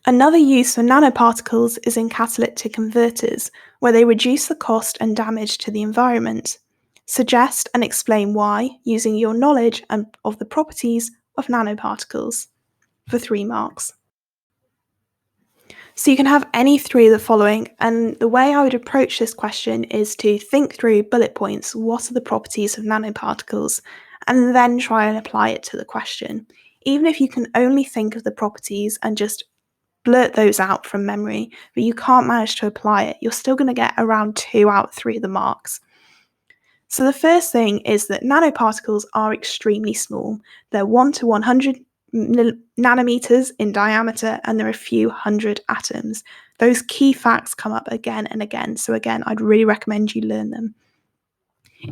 Another use for nanoparticles is in catalytic converters, where they reduce the cost and damage to the environment. Suggest and explain why using your knowledge of the properties of nanoparticles for 3 marks. So you can have any 3 of the following, and the way I would approach this question is to think through bullet points, what are the properties of nanoparticles, and then try and apply it to the question. Even if you can only think of the properties and just blurt those out from memory, but you can't manage to apply it, you're still going to get around 2 out of 3 of the marks. So the first thing is that nanoparticles are extremely small. They're 1 to 100 nanometers in diameter, and there are a few hundred atoms. Those key facts come up again and again, so again, I'd really recommend you learn them.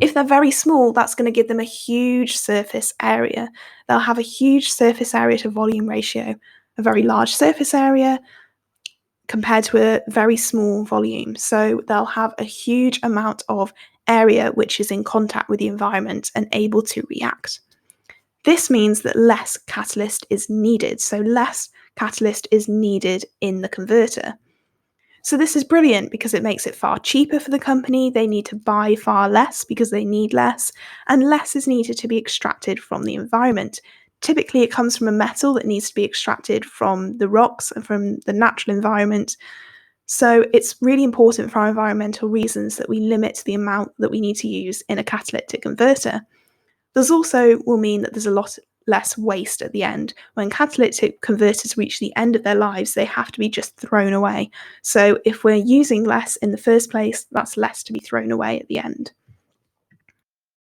If they're very small, that's going to give them a huge surface area. They'll have a huge surface area to volume ratio, a very large surface area compared to a very small volume. So they'll have a huge amount of area which is in contact with the environment and able to react. This means that less catalyst is needed. So less catalyst is needed in the converter. So this is brilliant because it makes it far cheaper for the company. They need to buy far less because they need less, and less is needed to be extracted from the environment. Typically, it comes from a metal that needs to be extracted from the rocks and from the natural environment. So it's really important for our environmental reasons that we limit the amount that we need to use in a catalytic converter. This also will mean that there's a lot less waste at the end. When catalytic converters reach the end of their lives, they have to be just thrown away. So if we're using less in the first place, that's less to be thrown away at the end.